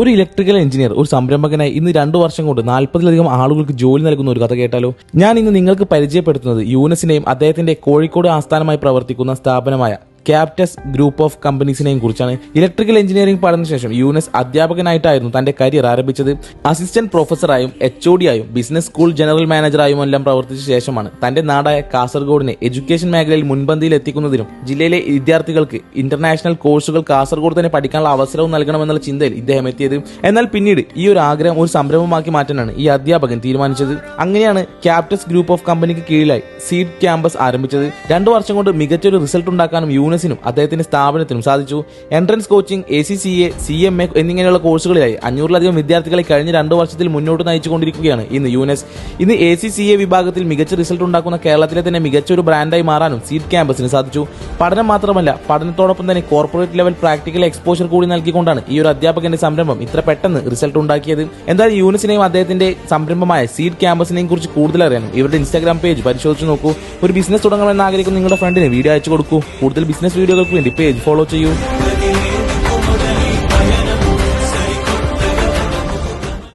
ഒരു electrical engineer ഒരു സംരംഭകനായി ഇന്ന് 2 വർഷം കൊണ്ട് 40-ലധികം ആളുകൾക്ക് ജോലി നൽകുന്ന ഒരു കഥ കേട്ടാലോ? ഞാൻ ഇന്ന് നിങ്ങൾക്ക് പരിചയപ്പെടുത്തുന്നത് യൂനസിനെയും അദ്ദേഹത്തിന്റെ കോഴിക്കോട് ആസ്ഥാനമായി പ്രവർത്തിക്കുന്ന സ്ഥാപനമായ ക്യാപ്റ്റസ് ഗ്രൂപ്പ് ഓഫ് കമ്പനീസിനെയും കുറിച്ചാണ്. ഇലക്ട്രിക്കൽ എഞ്ചിനീയറിംഗ് പഠനശേഷം യൂനസ് അധ്യാപകനായിട്ടായിരുന്നു തന്റെ കരിയർ ആരംഭിച്ചത്. അസിസ്റ്റന്റ് പ്രൊഫസറായും HOD ആയും ബിസിനസ് സ്കൂൾ ജനറൽ മാനേജറായും എല്ലാം പ്രവർത്തിച്ച ശേഷമാണ് തന്റെ നാടായ കാസർഗോഡിനെ എഡ്യൂക്കേഷൻ മേഖലയിൽ മുൻപന്തിയിൽ എത്തിക്കുന്നതിനും ജില്ലയിലെ വിദ്യാർത്ഥികൾക്ക് ഇന്റർനാഷണൽ കോഴ്സുകൾ കാസർഗോഡ് തന്നെ പഠിക്കാനുള്ള അവസരവും നൽകണമെന്നുള്ള ചിന്തയിൽ ഇദ്ദേഹം എത്തിയത്. എന്നാൽ പിന്നീട് ഈ ഒരു ആഗ്രഹം ഒരു സംരംഭമാക്കി മാറ്റാനാണ് ഈ അധ്യാപകൻ തീരുമാനിച്ചത്. അങ്ങനെയാണ് ക്യാപ്റ്റസ് ഗ്രൂപ്പ് ഓഫ് കമ്പനിക്ക് കീഴിലായി സീഡ് ക്യാമ്പസ് ആരംഭിച്ചത്. 2 വർഷം കൊണ്ട് മികച്ചൊരു റിസൾട്ട് ഉണ്ടാക്കാനും യൂനസിനും അദ്ദേഹത്തിന്റെ സ്ഥാപനത്തിനും സാധിച്ചു. എൻട്രൻസ് കോച്ചിംഗ്, ACCA, CMA എന്നിങ്ങനെയുള്ള കോഴ്സുകളിലായി 500-ലധികം വിദ്യാർത്ഥികളെ കഴിഞ്ഞ 2 വർഷത്തിൽ മുന്നോട്ട് നയിച്ചുകൊണ്ടിരിക്കുകയാണ് ഇന്ന് യൂനസ്. ഇന്ന് ACCA വിഭാഗത്തിൽ മികച്ച റിസൾട്ട് ഉണ്ടാക്കുന്ന കേരളത്തിലെ തന്നെ മികച്ച ഒരു ബ്രാൻഡായി മാറാനും സീഡ് ക്യാമ്പസിന് സാധിച്ചു. പഠനം മാത്രമല്ല, പഠനത്തോടൊപ്പം തന്നെ കോർപ്പറേറ്റ് ലെവൽ പ്രാക്ടിക്കൽ എക്സ്പോഷർ കൂടി നൽകിക്കൊണ്ടാണ് ഈ ഒരു അധ്യാപകന്റെ സംരംഭം ഇത്ര പെട്ടെന്ന് റിസൾട്ട് ഉണ്ടാക്കിയത്. എന്തായാലും യൂനസിനെയും അദ്ദേഹത്തിന്റെ സംരംഭമായ സീഡ് ക്യാമ്പസിനെയും കുറിച്ച് കൂടുതൽ അറിയാനും ഇവരുടെ ഇൻസ്റ്റാഗ്രാം പേജ് പരിശോധിച്ച് നോക്കൂ. ഒരു ബിസിനസ് തുടങ്ങണമെന്ന് ആഗ്രഹിക്കുന്ന നിങ്ങളുടെ ഫ്രണ്ടിന് വീഡിയോ അയച്ചു കൊടുക്കൂ. കൂടുതൽ ബിസിനസ് വീഡിയോകൾക്ക് വേണ്ടി പേജ് ഫോളോ ചെയ്യൂ.